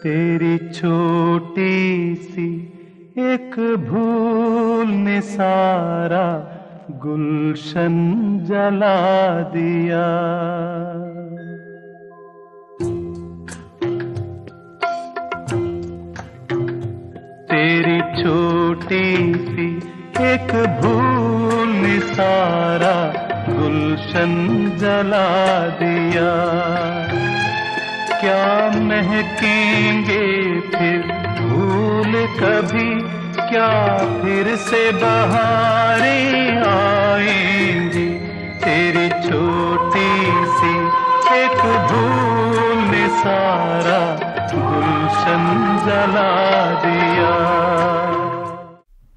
तेरी छोटी सी एक भूल ने सारा गुलशन जला दिया। तेरी छोटी सी एक भूल ने सारा गुलशन जला दिया। क्या महकेंगे फिर फूल कभी, क्या फिर से बहारें आएंगी। तेरी छोटी सी एक भूल ने सारा गुलशन जला दिया।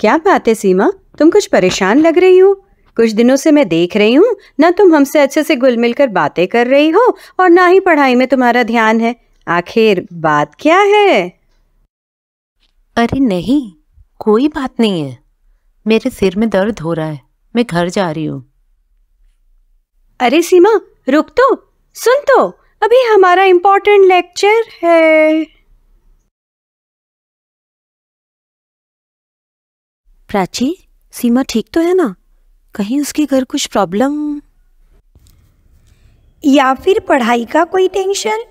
क्या बात है सीमा, तुम कुछ परेशान लग रही हो। कुछ दिनों से मैं देख रही हूँ ना तुम हमसे अच्छे से घुल मिल कर बातें कर रही हो और ना ही पढ़ाई में तुम्हारा ध्यान है। आखिर बात क्या है? अरे नहीं, कोई बात नहीं है। मेरे सिर में दर्द हो रहा है, मैं घर जा रही हूँ। अरे सीमा रुक तो, सुन तो, अभी हमारा इम्पोर्टेंट लेक्चर है। प्राची, सीमा ठीक तो है ना? कहीं उसके घर कुछ प्रॉब्लम या फिर पढ़ाई का कोई टेंशन?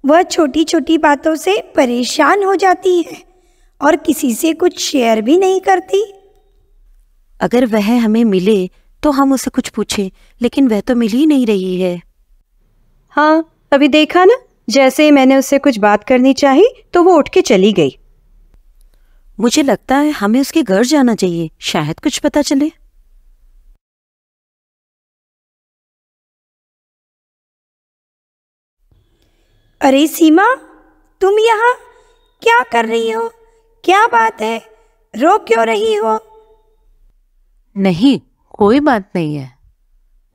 वह छोटी छोटी बातों से परेशान हो जाती है और किसी से कुछ शेयर भी नहीं करती। अगर वह हमें मिले तो हम उसे कुछ पूछे, लेकिन वह तो मिल ही नहीं रही है। हाँ, अभी देखा ना, जैसे ही मैंने उससे कुछ बात करनी चाही तो वो उठ के चली गई। मुझे लगता है हमें उसके घर जाना चाहिए, शायद कुछ पता चले। अरे सीमा, तुम यहाँ क्या कर रही हो? क्या बात है, रो क्यों रही हो? नहीं, कोई बात नहीं है।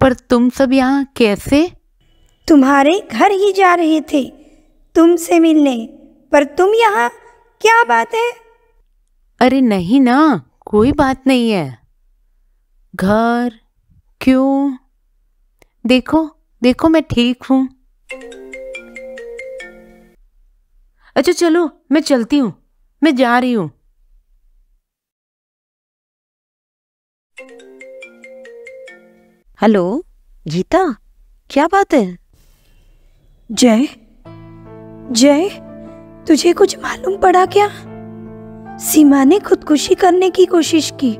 पर तुम सब यहाँ कैसे? तुम्हारे घर ही जा रहे थे तुमसे मिलने, पर तुम यहाँ, क्या बात है? अरे नहीं ना, कोई बात नहीं है। घर क्यों? देखो देखो, मैं ठीक हूँ। अच्छा चलो, मैं चलती हूँ, मैं जा रही हूँ। हेलो गीता, क्या बात है? जय, जय, तुझे कुछ मालूम पड़ा क्या? सीमा ने खुदकुशी करने की कोशिश की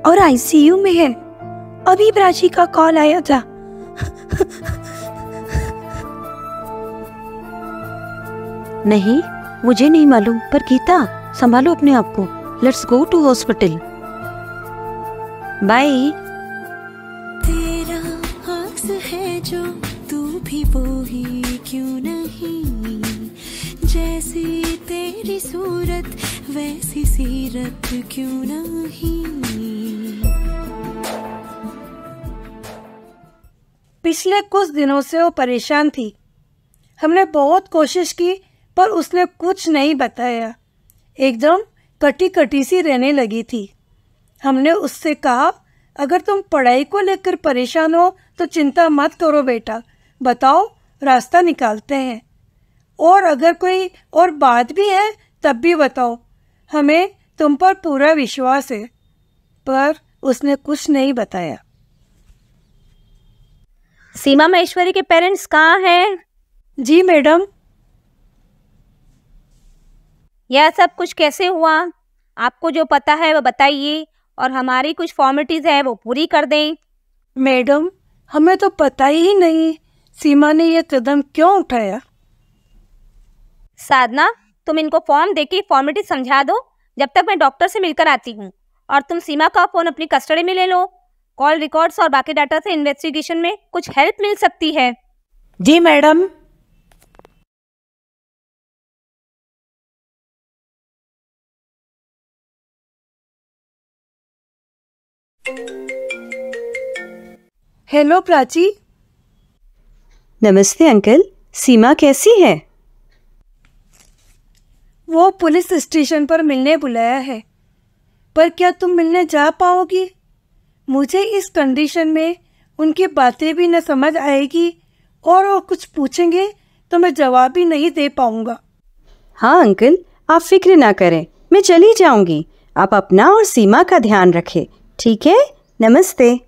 और आईसीयू में है। अभी प्राची का कॉल आया था। नहीं, मुझे नहीं मालूम, पर गीता संभालो अपने आप को। Let's go to hospital. Bye. तेरा अक्स है जो, तू भी वो ही क्यों नहीं। जैसी तेरी सूरत वैसी सीरत क्यों नहीं। पिछले कुछ दिनों से वो परेशान थी। हमने बहुत कोशिश की पर उसने कुछ नहीं बताया। एकदम कटी कटी सी रहने लगी थी। हमने उससे कहा, अगर तुम पढ़ाई को लेकर परेशान हो तो चिंता मत करो बेटा, बताओ रास्ता निकालते हैं। और अगर कोई और बात भी है तब भी बताओ, हमें तुम पर पूरा विश्वास है। पर उसने कुछ नहीं बताया। सीमा महेश्वरी के पेरेंट्स कहाँ हैं? जी मैडम। यह सब कुछ कैसे हुआ? आपको जो पता है वो बताइए और हमारी कुछ फॉर्मेलिटीज है वो पूरी कर दें। मैडम, हमें तो पता ही नहीं सीमा ने यह कदम क्यों उठाया। साधना, तुम इनको फॉर्म देके फॉर्मेलिटी समझा दो, जब तक मैं डॉक्टर से मिलकर आती हूँ। और तुम सीमा का फ़ोन अपनी कस्टडी में ले लो। कॉल रिकॉर्ड्स और बाकी डाटा से इन्वेस्टिगेशन में कुछ हेल्प मिल सकती है। जी मैडम। हेलो प्राची। नमस्ते अंकल, सीमा कैसी है? वो पुलिस स्टेशन पर मिलने बुलाया है, पर क्या तुम मिलने जा पाओगी? मुझे इस कंडीशन में उनकी बातें भी न समझ आएगी और कुछ पूछेंगे तो मैं जवाब ही नहीं दे पाऊंगा। हाँ अंकल, आप फिक्र ना करें, मैं चली जाऊंगी। आप अपना और सीमा का ध्यान रखें, ठीक है? नमस्ते।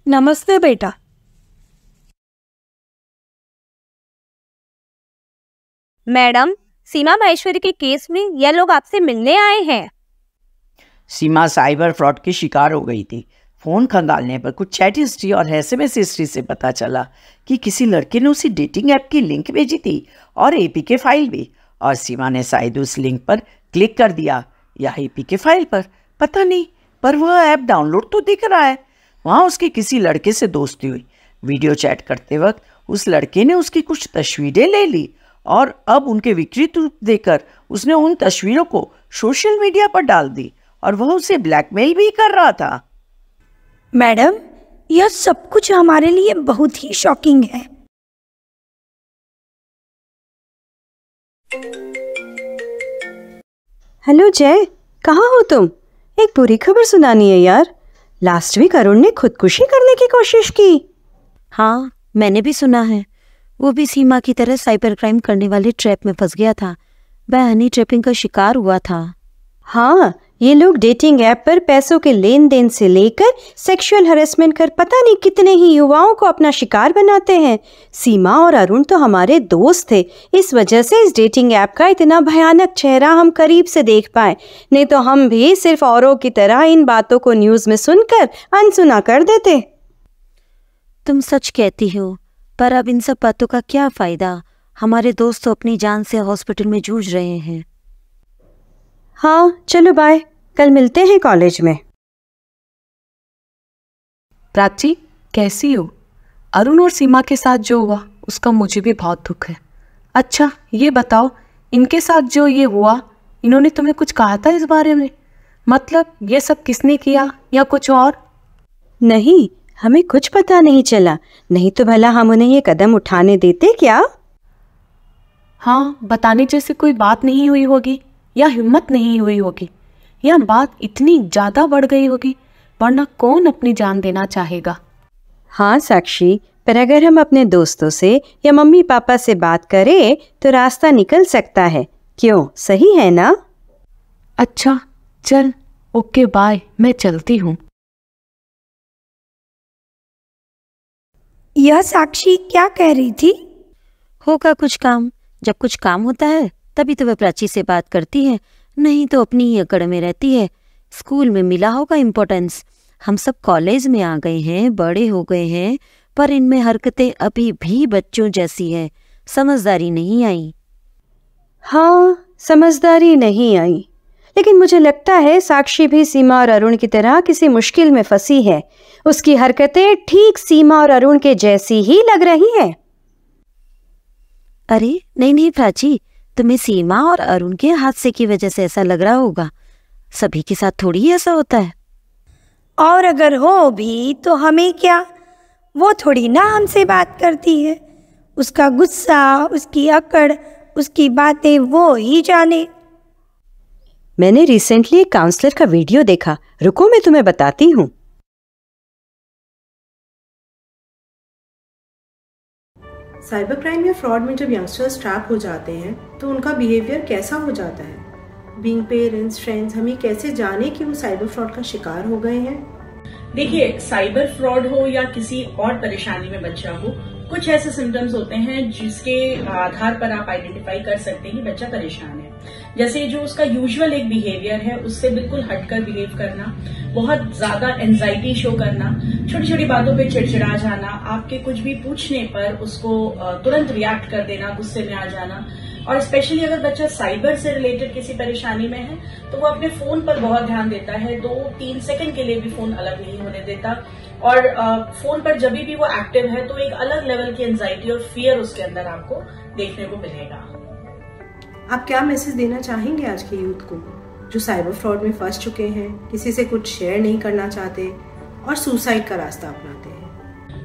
नमस्ते बेटा। मैडम, सीमा माहेश्वरी के केस में यह लोग आपसे मिलने आए हैं। सीमा साइबर फ्रॉड की शिकार हो गई थी। फ़ोन खंगालने पर कुछ चैट हिस्ट्री और SMS हिस्ट्री से पता चला कि किसी लड़के ने उसी डेटिंग ऐप की लिंक भेजी थी और APK फाइल भी, और सीमा ने शायद उस लिंक पर क्लिक कर दिया या APK फाइल पर, पता नहीं, पर वह ऐप डाउनलोड तो दिख रहा है। वहाँ उसकी किसी लड़के से दोस्ती हुई। वीडियो चैट करते वक्त उस लड़के ने उसकी कुछ तस्वीरें ले ली और अब उनके विकृत रूप देखकर उसने उन तस्वीरों को सोशल मीडिया पर डाल दी और वह उसे ब्लैकमेल भी कर रहा था। मैडम, यह सब कुछ हमारे लिए बहुत ही शॉकिंग है। हेलो जय, कहाँ हो तुम? एक बुरी खबर सुनानी है यार। लास्ट वीक अरुण ने खुदकुशी करने की कोशिश की। हाँ, मैंने भी सुना है। वो भी सीमा की तरह साइबर क्राइम करने वाले ट्रैप में फंस गया था। वह हनी ट्रैपिंग का शिकार हुआ था। हाँ, ये लोग डेटिंग ऐप पर पैसों के लेन देन से लेकर सेक्सुअल हरेसमेंट कर पता नहीं कितने ही युवाओं को अपना शिकार बनाते हैं। सीमा और अरुण तो हमारे दोस्त थे, इस वजह से इस डेटिंग ऐप का इतना भयानक चेहरा हम करीब से देख पाए, नहीं तो हम भी सिर्फ औरों की तरह इन बातों को न्यूज़ में सुनकर अनसुना कर देते। तुम सच कहती हो, पर अब इन सब बातों का क्या फायदा? हमारे दोस्त तो अपनी जान से हॉस्पिटल में जूझ रहे हैं। हाँ चलो बाय, कल मिलते हैं कॉलेज में। प्राची, कैसी हो? अरुण और सीमा के साथ जो हुआ उसका मुझे भी बहुत दुख है। अच्छा ये बताओ, इनके साथ जो ये हुआ, इन्होंने तुम्हें कुछ कहा था इस बारे में? मतलब ये सब किसने किया या कुछ और? नहीं, हमें कुछ पता नहीं चला, नहीं तो भला हम उन्हें ये कदम उठाने देते क्या? हाँ, बताने जैसे कोई बात नहीं हुई होगी या हिम्मत नहीं हुई होगी, या बात इतनी ज़्यादा बढ़ गई होगी, वरना कौन अपनी जान देना चाहेगा। हाँ साक्षी, पर अगर हम अपने दोस्तों से या मम्मी पापा से बात करें तो रास्ता निकल सकता है। क्यों, सही है ना? अच्छा चल, ओके बाय, मैं चलती हूँ। यह साक्षी क्या कह रही थी? होगा कुछ काम। जब कुछ काम होता है तभी तो वह प्राची से बात करती है, नहीं तो अपनी ही अकड़ में रहती है। स्कूल में मिला होगा इम्पोर्टेंस। हम सब कॉलेज में आ गए हैं, बड़े हो गए हैं, पर इनमें हरकतें अभी भी बच्चों जैसी है। समझदारी नहीं आई। हाँ, समझदारी नहीं आई, लेकिन मुझे लगता है साक्षी भी सीमा और अरुण की तरह किसी मुश्किल में फंसी है। उसकी हरकतें ठीक सीमा और अरुण के जैसी ही लग रही है। अरे नहीं नहीं प्राची, तुम्हें सीमा और अरुण के हादसे की वजह से ऐसा लग रहा होगा। सभी के साथ थोड़ी ही ऐसा होता है। और अगर हो भी तो हमें क्या? वो थोड़ी ना हमसे बात करती है। उसका गुस्सा, उसकी अकड़, उसकी बातें वो ही जाने। मैंने रिसेंटली एक काउंसलर का वीडियो देखा, रुको मैं तुम्हें बताती हूँ। साइबर क्राइम या फ्रॉड में जब यंगस्टर्स ट्रैप हो जाते हैं तो उनका बिहेवियर कैसा हो जाता है? बीइंग पेरेंट्स, फ्रेंड्स, हम ये कैसे जाने कि वो साइबर फ्रॉड का शिकार हो गए हैं? देखिए, साइबर फ्रॉड हो या किसी और परेशानी में बच्चा हो, कुछ ऐसे सिम्टम्स होते हैं जिसके आधार पर आप आइडेंटिफाई कर सकते हैं कि बच्चा परेशान है। जैसे जो उसका यूजुअल एक बिहेवियर है उससे बिल्कुल हटकर बिहेव करना, बहुत ज्यादा एंजाइटी शो करना, छोटी छोटी बातों पे चिड़चिड़ा जाना, आपके कुछ भी पूछने पर उसको तुरंत रिएक्ट कर देना, गुस्से में आ जाना, और स्पेशली अगर बच्चा साइबर से रिलेटेड किसी परेशानी में है तो वो अपने फोन पर बहुत ध्यान देता है, 2-3 सेकंड के लिए भी फोन अलग नहीं होने देता, और फोन पर जब भी वो एक्टिव है तो एक अलग लेवल की एंजाइटी और फियर उसके अंदर आपको देखने को मिलेगा। आप क्या मैसेज देना चाहेंगे आज के यूथ को जो साइबर फ्रॉड में फंस चुके हैं, किसी से कुछ शेयर नहीं करना चाहते और सुसाइड का रास्ता अपनाते हैं?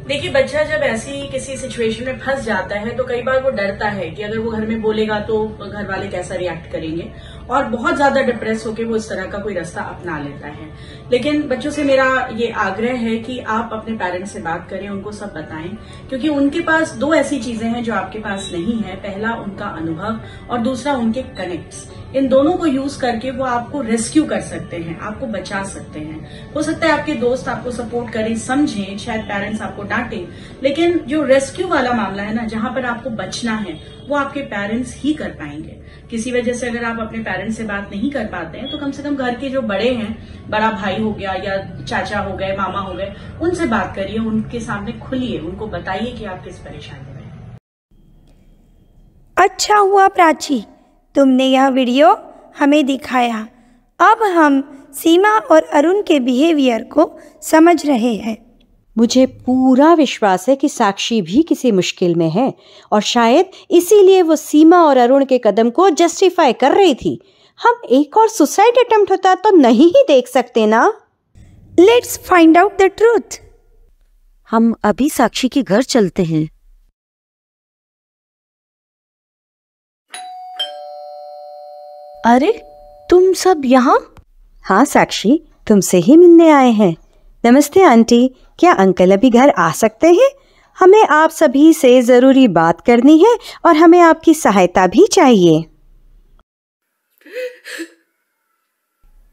देखिए, बच्चा जब ऐसी किसी सिचुएशन में फंस जाता है तो कई बार वो डरता है कि अगर वो घर में बोलेगा तो घर वाले कैसा रिएक्ट करेंगे, और बहुत ज्यादा डिप्रेस होकर वो इस तरह का कोई रास्ता अपना लेता है। लेकिन बच्चों से मेरा ये आग्रह है कि आप अपने पेरेंट्स से बात करें, उनको सब बताएं, क्योंकि उनके पास दो ऐसी चीजें हैं जो आपके पास नहीं है। पहला उनका अनुभव और दूसरा उनके कनेक्ट्स। इन दोनों को यूज करके वो आपको रेस्क्यू कर सकते हैं, आपको बचा सकते हैं। हो सकता है आपके दोस्त आपको सपोर्ट करें, समझें, शायद पेरेंट्स आपको डांटें, लेकिन जो रेस्क्यू वाला मामला है ना, जहां पर आपको बचना है, वो आपके पेरेंट्स ही कर पाएंगे। किसी वजह से अगर आप अपने पेरेंट्स से बात नहीं कर पाते हैं तो कम से कम घर के जो बड़े हैं, बड़ा भाई हो गया या चाचा हो गए, मामा हो गए, उनसे बात करिए, उनके सामने खुलिए, उनको बताइए कि आप किस परेशानी में हैं। अच्छा हुआ प्राची, तुमने यह वीडियो हमें दिखाया। अब हम सीमा और अरुण के बिहेवियर को समझ रहे हैं। मुझे पूरा विश्वास है कि साक्षी भी किसी मुश्किल में है और शायद इसीलिए वो सीमा और अरुण के कदम को जस्टिफाई कर रही थी। हम एक और सुसाइड अटेम्प्ट होता तो नहीं ही देख सकते ना। Let's find out the truth. हम अभी साक्षी के घर चलते हैं। अरे तुम सब यहाँ? हाँ साक्षी, तुमसे ही मिलने आए हैं। नमस्ते आंटी, क्या अंकल अभी घर आ सकते हैं? हमें आप सभी से ज़रूरी बात करनी है और हमें आपकी सहायता भी चाहिए।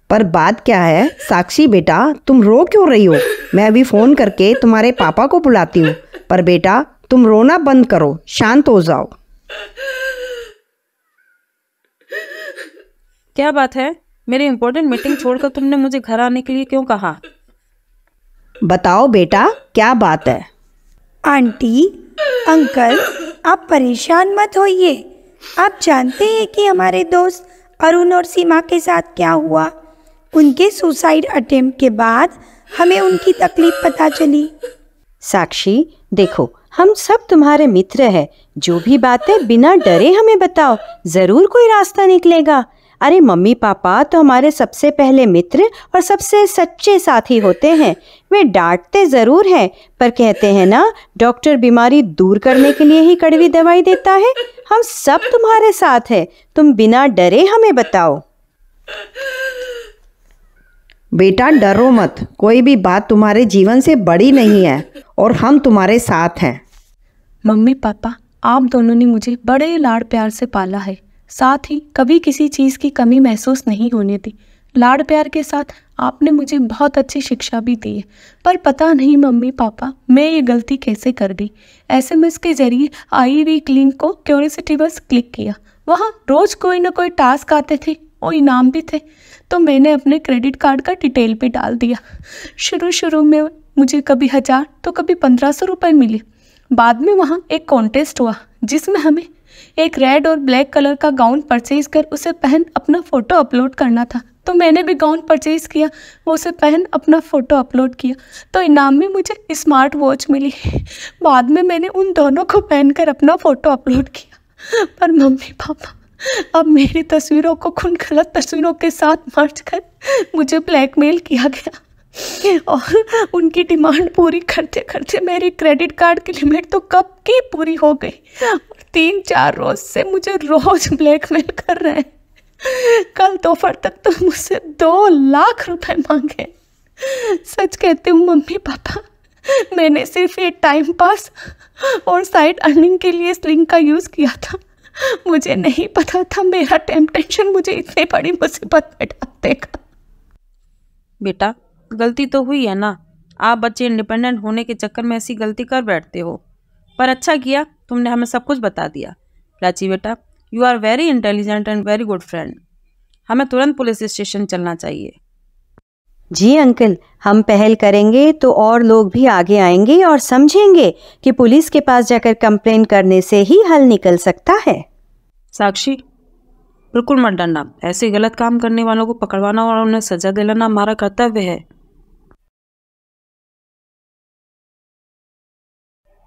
पर बात क्या है? साक्षी बेटा, तुम रो क्यों रही हो? मैं अभी फ़ोन करके तुम्हारे पापा को बुलाती हूँ। पर बेटा, तुम रोना बंद करो, शांत हो जाओ। क्या बात है? मेरी इंपॉर्टेंट मीटिंग छोड़कर तुमने मुझे घर आने के लिए क्यों कहा? बताओ बेटा, क्या बात है? आंटी, अंकल, आप परेशान मत होइए। आप जानते हैं कि हमारे दोस्त अरुण और सीमा के साथ क्या हुआ। उनके सुसाइड अटेम्प्ट के बाद हमें उनकी तकलीफ पता चली। साक्षी देखो, हम सब तुम्हारे मित्र हैं। जो भी बातें बिना डरे हमें बताओ, ज़रूर कोई रास्ता निकलेगा। अरे मम्मी पापा तो हमारे सबसे पहले मित्र और सबसे सच्चे साथी होते हैं। वे डांटते ज़रूर हैं, पर कहते हैं ना, डॉक्टर बीमारी दूर करने के लिए ही कड़वी दवाई देता है। हम सब तुम्हारे साथ हैं, तुम बिना डरे हमें बताओ। बेटा डरो मत, कोई भी बात तुम्हारे जीवन से बड़ी नहीं है और हम तुम्हारे साथ हैं। मम्मी पापा, आप दोनों ने मुझे बड़े लाड़ प्यार से पाला है, साथ ही कभी किसी चीज़ की कमी महसूस नहीं होने दी। लाड़ प्यार के साथ आपने मुझे बहुत अच्छी शिक्षा भी दी है। पर पता नहीं मम्मी पापा, मैं ये गलती कैसे कर दी। SMS के जरिए आई हुई लिंक को क्यूरियोसिटी बस क्लिक किया। वहाँ रोज़ कोई ना कोई टास्क आते थे और इनाम भी थे, तो मैंने अपने क्रेडिट कार्ड का डिटेल भी डाल दिया। शुरू में मुझे कभी 1000 तो कभी 1500 रुपये मिले। बाद में वहाँ एक कॉन्टेस्ट हुआ जिसमें हमें एक रेड और ब्लैक कलर का गाउन परचेज कर उसे पहन अपना फ़ोटो अपलोड करना था। तो मैंने भी गाउन परचेज़ किया, वो उसे पहन अपना फ़ोटो अपलोड किया, तो इनाम में मुझे स्मार्ट वॉच मिली। बाद में मैंने उन दोनों को पहनकर अपना फ़ोटो अपलोड किया। पर मम्मी पापा, अब मेरी तस्वीरों को उन गलत तस्वीरों के साथ मर्ज कर मुझे ब्लैकमेल किया गया और उनकी डिमांड पूरी करते करते मेरी क्रेडिट कार्ड की लिमिट तो कब की पूरी हो गई। 3-4 रोज से मुझे रोज ब्लैकमेल कर रहे हैं। कल दोपहर तक तो मुझसे 2 लाख रुपए मांगे। सच कहती हूँ मम्मी पापा, मैंने सिर्फ ये टाइम पास और साइड अर्निंग के लिए इस लिंक का यूज़ किया था। मुझे नहीं पता था मेरा टेम्पटेशन मुझे इतनी बड़ी मुसीबत में डाल देगा। बेटा, गलती तो हुई है ना। आप बच्चे इंडिपेंडेंट होने के चक्कर में ऐसी गलती कर बैठते हो, पर अच्छा किया तुमने हमें सब कुछ बता दिया। प्राची बेटा, you are very intelligent and very good friend. हमें तुरंत पुलिस स्टेशन चलना चाहिए। जी अंकल, हम पहल करेंगे तो और लोग भी आगे आएंगे और समझेंगे कि पुलिस के पास जाकर कंप्लेन करने से ही हल निकल सकता है। साक्षी, बिल्कुल मत डरना। ऐसे गलत काम करने वालों को पकड़वाना और उन्हें सजा दिलाना हमारा कर्तव्य है।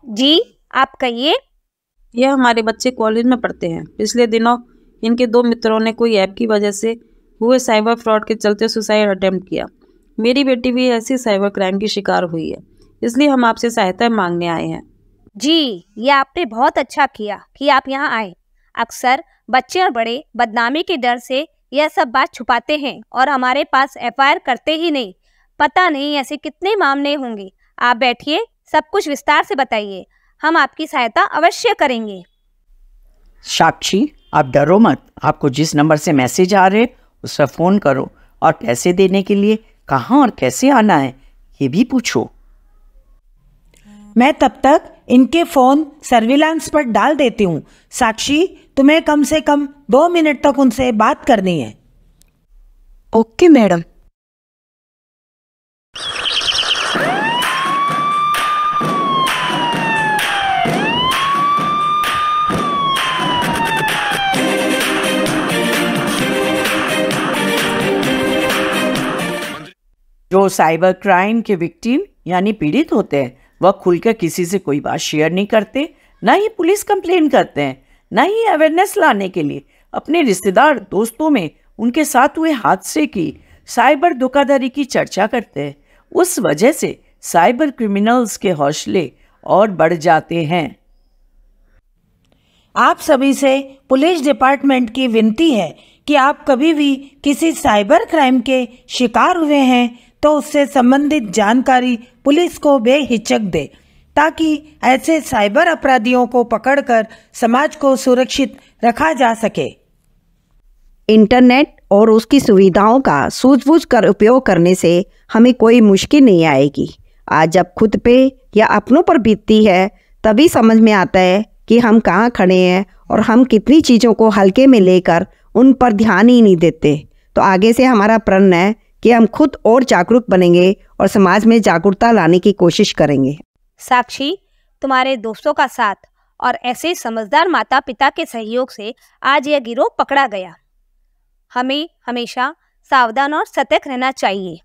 जी, आप कहिए। यह हमारे बच्चे कॉलेज में पढ़ते हैं। पिछले दिनों इनके 2 मित्रों ने कोई ऐप की वजह से हुए साइबर फ्रॉड के चलते सुसाइड अटेम्प्ट किया। मेरी बेटी भी ऐसी साइबर क्राइम की शिकार हुई है, इसलिए हम आपसे सहायता मांगने आए हैं। जी, ये आपने बहुत अच्छा किया कि आप यहाँ आए। अक्सर बच्चे और बड़े बदनामी के डर से यह सब बात छुपाते हैं और हमारे पास एफआईआर करते ही नहीं। पता नहीं ऐसे कितने मामले होंगे। आप बैठिए, सब कुछ विस्तार से बताइए, हम आपकी सहायता अवश्य करेंगे। साक्षी, आप डरो मत। आपको जिस नंबर से मैसेज आ रहे उस पर फ़ोन करो और पैसे देने के लिए कहाँ और कैसे आना है ये भी पूछो। मैं तब तक इनके फ़ोन सर्विलांस पर डाल देती हूँ। साक्षी, तुम्हें कम से कम 2 मिनट तक उनसे बात करनी है। Okay madam. जो साइबर क्राइम के विक्टिम यानी पीड़ित होते हैं वह खुलकर किसी से कोई बात शेयर नहीं करते, ना ही पुलिस कंप्लेन करते हैं, ना ही अवेयरनेस लाने के लिए अपने रिश्तेदार दोस्तों में उनके साथ हुए हादसे की, साइबर धोखाधड़ी की चर्चा करते हैं। उस वजह से साइबर क्रिमिनल्स के हौसले और बढ़ जाते हैं। आप सभी से पुलिस डिपार्टमेंट की विनती है कि आप कभी भी किसी साइबर क्राइम के शिकार हुए हैं तो उससे संबंधित जानकारी पुलिस को बेहिचक दे, ताकि ऐसे साइबर अपराधियों को पकड़कर समाज को सुरक्षित रखा जा सके। इंटरनेट और उसकी सुविधाओं का सूझबूझ कर उपयोग करने से हमें कोई मुश्किल नहीं आएगी। आज जब खुद पे या अपनों पर बीतती है तभी समझ में आता है कि हम कहाँ खड़े हैं और हम कितनी चीज़ों को हल्के में लेकर उन पर ध्यान ही नहीं देते। तो आगे से हमारा प्रण है कि हम खुद और जागरूक बनेंगे और समाज में जागरूकता लाने की कोशिश करेंगे। साक्षी, तुम्हारे दोस्तों का साथ और ऐसे समझदार माता पिता के सहयोग से आज यह गिरोह पकड़ा गया। हमें हमेशा सावधान और सतर्क रहना चाहिए।